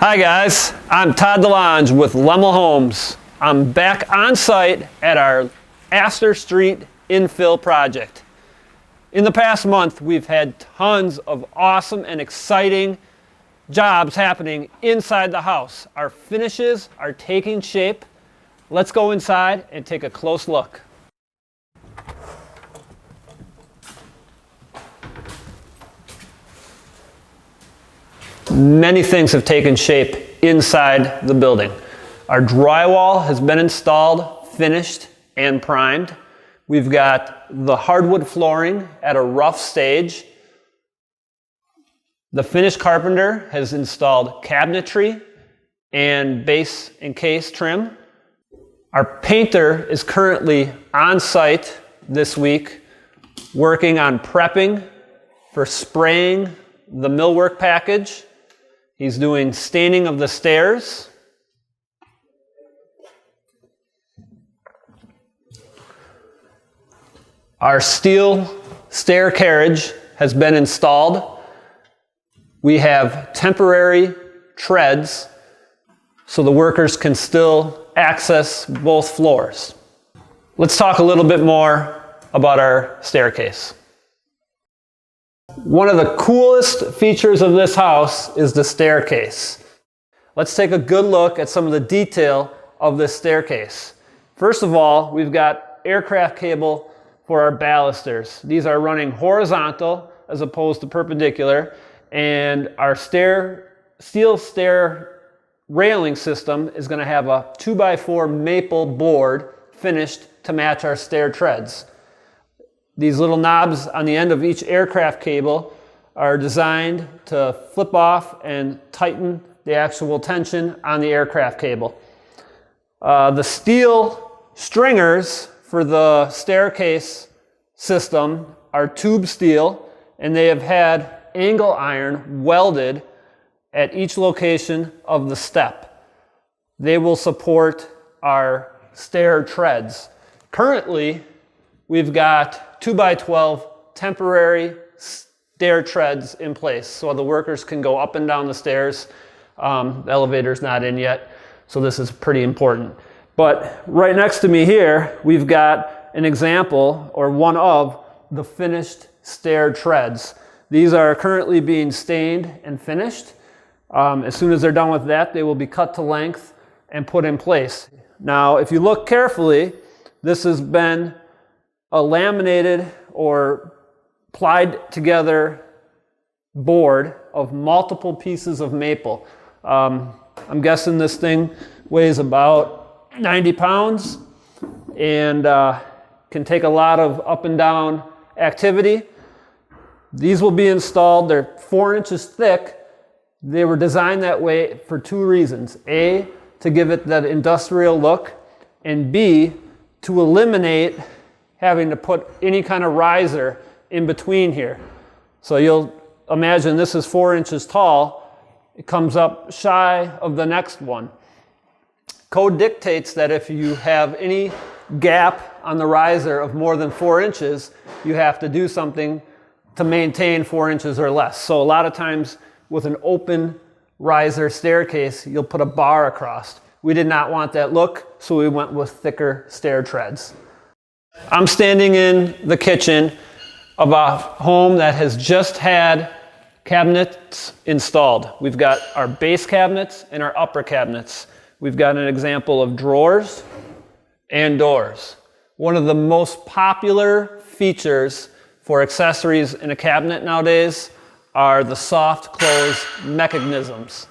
Hi guys, I'm Todd with Lemel Homes. I'm back on site at our Astor Street infill project. In the past month, we've had tons of awesome and exciting jobs happening inside the house. Our finishes are taking shape. Let's go inside and take a close look. Many things have taken shape inside the building. Our drywall has been installed, finished, and primed. We've got the hardwood flooring at a rough stage. The finished carpenter has installed cabinetry and base and case trim. Our painter is currently on site this week working on prepping for spraying the millwork package. He's doing staining of the stairs. Our steel stair carriage has been installed. We have temporary treads so the workers can still access both floors. Let's talk a little bit more about our staircase. One of the coolest features of this house is the staircase. Let's take a good look at some of the detail of this staircase. First of all, we've got aircraft cable for our balusters. These are running horizontal as opposed to perpendicular, and our steel stair railing system is going to have a 2x4 maple board finished to match our stair treads. These little knobs on the end of each aircraft cable are designed to flip off and tighten the actual tension on the aircraft cable. The steel stringers for the staircase system are tube steel, and they have had angle iron welded at each location of the step. They will support our stair treads. Currently, we've got 2x12 temporary stair treads in place so the workers can go up and down the stairs. The elevator's not in yet, so this is pretty important. But right next to me here, we've got an example, or one of, the finished stair treads. These are currently being stained and finished. As soon as they're done with that, they will be cut to length and put in place. Now, if you look carefully, this has been a laminated or plied together board of multiple pieces of maple. I'm guessing this thing weighs about 90 pounds and can take a lot of up and down activity. These will be installed. They're 4 inches thick. They were designed that way for two reasons. A, to give it that industrial look, and B, to eliminate having to put any kind of riser in between here. So you'll imagine this is 4 inches tall. It comes up shy of the next one. Code dictates that if you have any gap on the riser of more than 4 inches, you have to do something to maintain 4 inches or less. So a lot of times with an open riser staircase, you'll put a bar across. We did not want that look, so we went with thicker stair treads. I'm standing in the kitchen of a home that has just had cabinets installed. We've got our base cabinets and our upper cabinets. We've got an example of drawers and doors. One of the most popular features for accessories in a cabinet nowadays are the soft close mechanisms.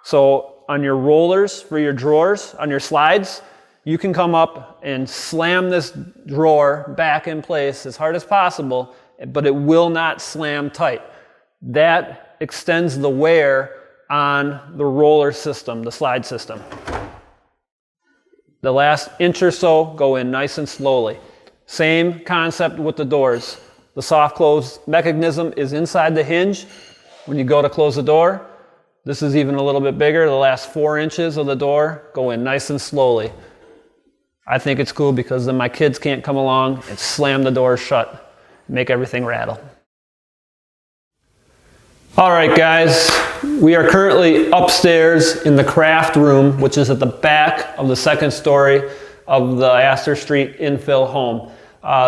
So on your rollers for your drawers, on your slides, you can come up and slam this drawer back in place as hard as possible, but it will not slam tight. That extends the wear on the roller system, the slide system. The last inch or so go in nice and slowly. Same concept with the doors. The soft close mechanism is inside the hinge. When you go to close the door, this is even a little bit bigger. The last 4 inches of the door go in nice and slowly. I think it's cool because then my kids can't come along and slam the door shut, make everything rattle. All right, guys, We are currently upstairs in the craft room, which is at the back of the second story of the Astor Street infill home.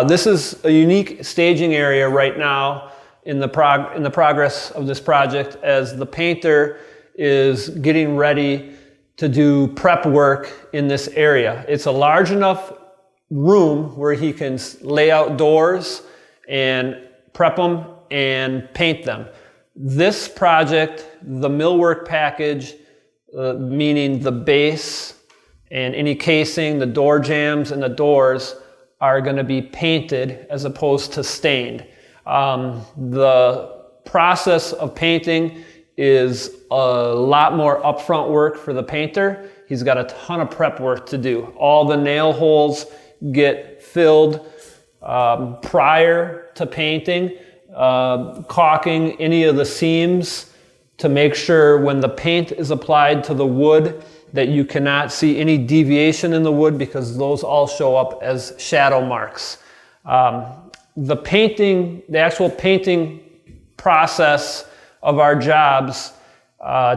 This is a unique staging area right now in the progress of this project, as the painter is getting ready to do prep work in this area. It's a large enough room where he can lay out doors and prep them and paint them. This project, the millwork package, meaning the base and any casing, the door jambs and the doors, are going to be painted as opposed to stained. The process of painting is a lot more upfront work for the painter. He's got a ton of prep work to do. All the nail holes get filled prior to painting, caulking any of the seams to make sure when the paint is applied to the wood that you cannot see any deviation in the wood, because those all show up as shadow marks. The actual painting process of our jobs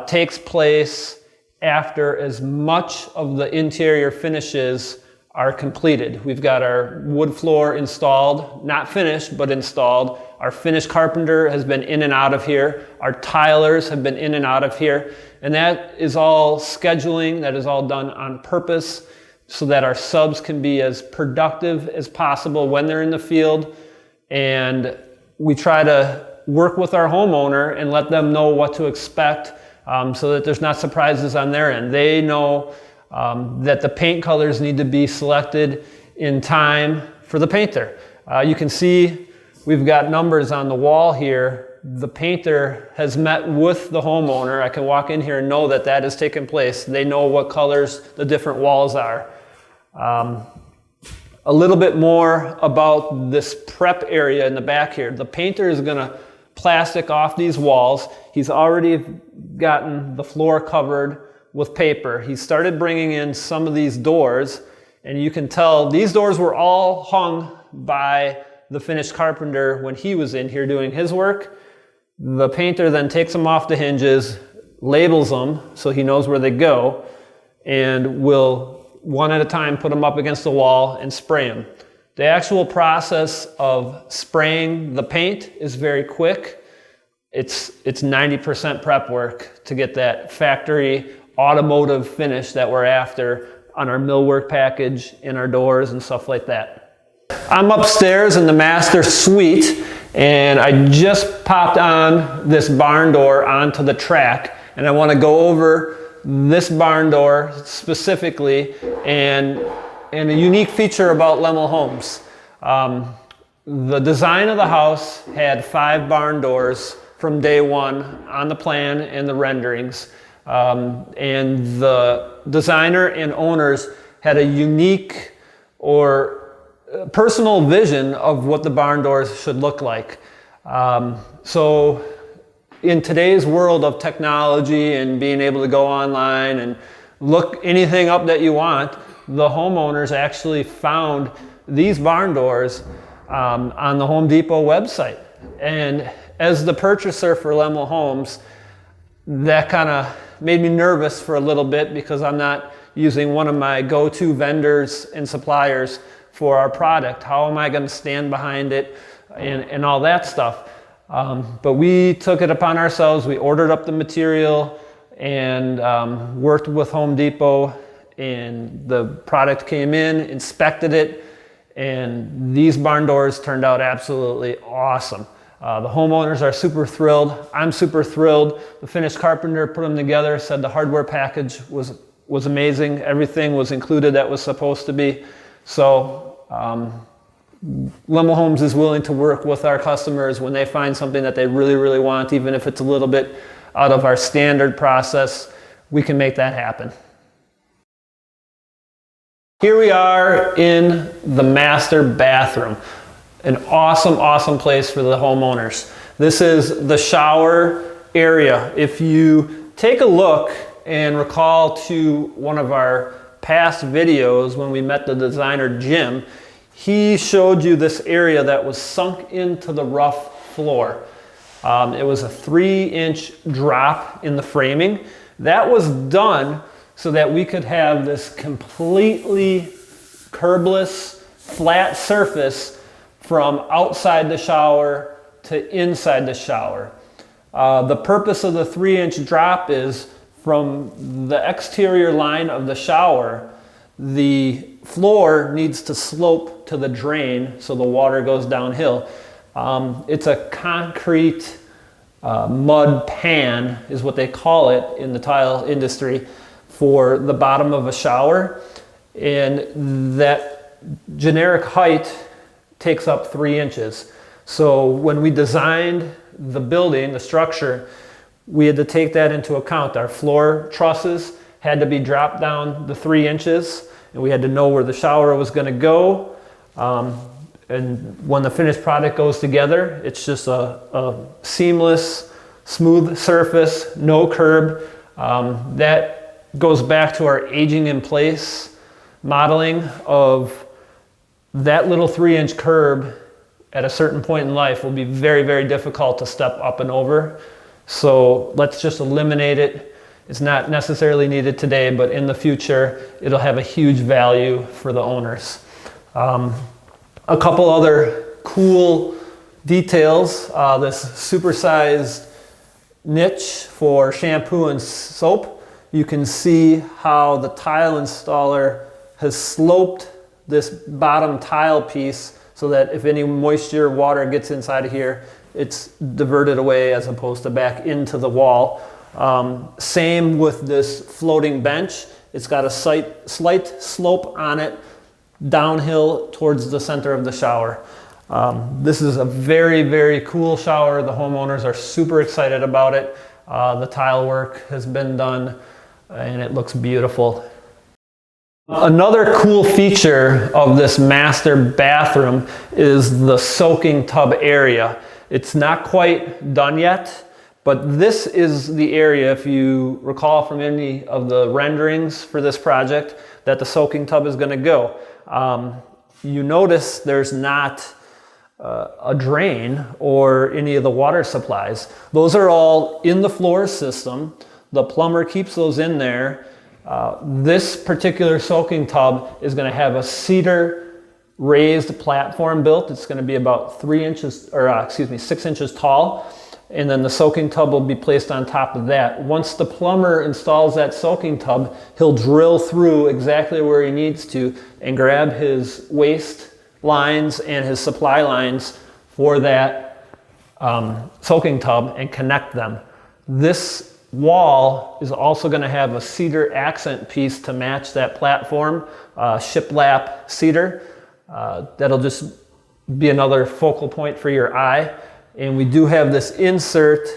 takes place after as much of the interior finishes are completed. We've got our wood floor installed, not finished, but installed. Our finished carpenter has been in and out of here. Our tilers have been in and out of here. And that is all scheduling, that is all done on purpose so that our subs can be as productive as possible when they're in the field. And we try to work with our homeowner and let them know what to expect, so that there's not surprises on their end. They know that the paint colors need to be selected in time for the painter. You can see we've got numbers on the wall here. The painter has met with the homeowner. I can walk in here and know that that has taken place. They know what colors the different walls are. A little bit more about this prep area in the back here. The painter is going to plastic off these walls. He's already gotten the floor covered with paper. He started bringing in some of these doors, and you can tell these doors were all hung by the finished carpenter when he was in here doing his work. The painter then takes them off the hinges, labels them so he knows where they go, and will one at a time put them up against the wall and spray them. The actual process of spraying the paint is very quick. It's 90% prep work to get that factory automotive finish that we're after on our millwork package, in our doors and stuff like that. I'm upstairs in the master suite, and I just popped on this barn door onto the track, and I want to go over this barn door specifically and a unique feature about Lemel Homes. The design of the house had 5 barn doors from day one on the plan and the renderings. And the designer and owners had a unique or personal vision of what the barn doors should look like. So in today's world of technology and being able to go online and look anything up that you want, the homeowners actually found these barn doors on the Home Depot website. And as the purchaser for Lemel Homes, that kind of made me nervous for a little bit, because I'm not using one of my go-to vendors and suppliers for our product. How am I going to stand behind it and all that stuff? But we took it upon ourselves. We ordered up the material and worked with Home Depot, and the product came in, inspected it, and these barn doors turned out absolutely awesome. The homeowners are super thrilled. I'm super thrilled. The finished carpenter put them together, said the hardware package was amazing. Everything was included that was supposed to be. So Lemel Homes is willing to work with our customers when they find something that they really, really want, even if it's a little bit out of our standard process. We can make that happen. Here we are in the master bathroom. An awesome, awesome place for the homeowners. This is the shower area. If you take a look and recall to one of our past videos when we met the designer Jim, he showed you this area that was sunk into the rough floor. It was a 3-inch drop in the framing. That was done so that we could have this completely curbless, flat surface from outside the shower to inside the shower. The purpose of the 3-inch drop is from the exterior line of the shower, the floor needs to slope to the drain so the water goes downhill. It's a concrete mud pan is what they call it in the tile industry for the bottom of a shower, and that generic height takes up 3 inches. So when we designed the building, the structure, we had to take that into account. Our floor trusses had to be dropped down the 3 inches, and we had to know where the shower was going to go. And when the finished product goes together, it's just a seamless, smooth surface, no curb. That goes back to our aging in place modeling of that little 3-inch curb at a certain point in life will be very, very difficult to step up and over. So let's just eliminate it. It's not necessarily needed today, but in the future, it'll have a huge value for the owners. A couple other cool details. This supersized niche for shampoo and soap. You can see how the tile installer has sloped this bottom tile piece so that if any moisture, water gets inside of here, it's diverted away as opposed to back into the wall. Same with this floating bench. It's got a slight slope on it downhill towards the center of the shower. This is a very, very cool shower. The homeowners are super excited about it. The tile work has been done and it looks beautiful. Another cool feature of this master bathroom is the soaking tub area. It's not quite done yet, but this is the area, if you recall from any of the renderings for this project, that the soaking tub is going to go. You notice there's not a drain or any of the water supplies. Those are all in the floor system. The plumber keeps those in there. This particular soaking tub is going to have a cedar raised platform built. It's going to be about 6 inches tall. And then the soaking tub will be placed on top of that. Once the plumber installs that soaking tub, he'll drill through exactly where he needs to and grab his waste lines and his supply lines for that soaking tub and connect them. This wall is also going to have a cedar accent piece to match that platform, shiplap cedar. That'll just be another focal point for your eye. And we do have this insert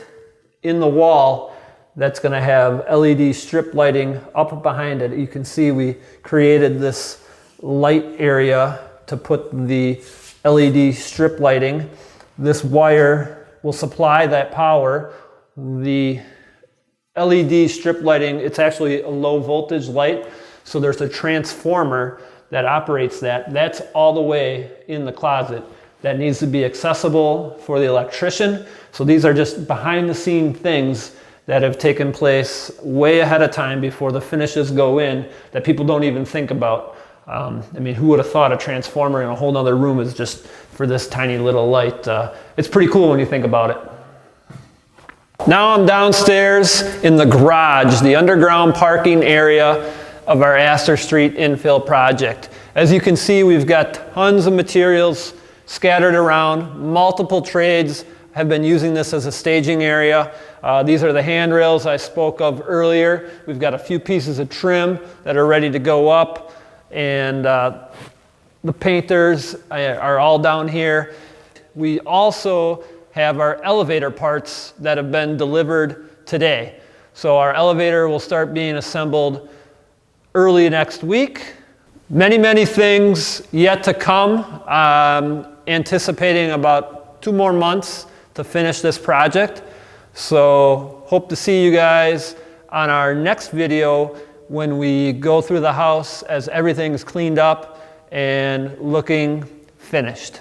in the wall that's going to have LED strip lighting up behind it. You can see we created this light area to put the LED strip lighting. This wire will supply that power. The LED strip lighting, it's actually a low voltage light, so there's a transformer that operates that. That's all the way in the closet. That needs to be accessible for the electrician. So these are just behind the scene things that have taken place way ahead of time before the finishes go in that people don't even think about. I mean, who would have thought a transformer in a whole nother room is just for this tiny little light? It's pretty cool when you think about it. Now I'm downstairs in the garage, the underground parking area of our Astor Street infill project. As you can see, we've got tons of materials scattered around. Multiple trades have been using this as a staging area. These are the handrails I spoke of earlier. We've got a few pieces of trim that are ready to go up, and the painters are all down here. We also have our elevator parts that have been delivered today. So our elevator will start being assembled early next week. Many, many things yet to come. Anticipating about 2 more months to finish this project. So hope to see you guys on our next video when we go through the house as everything's cleaned up and looking finished.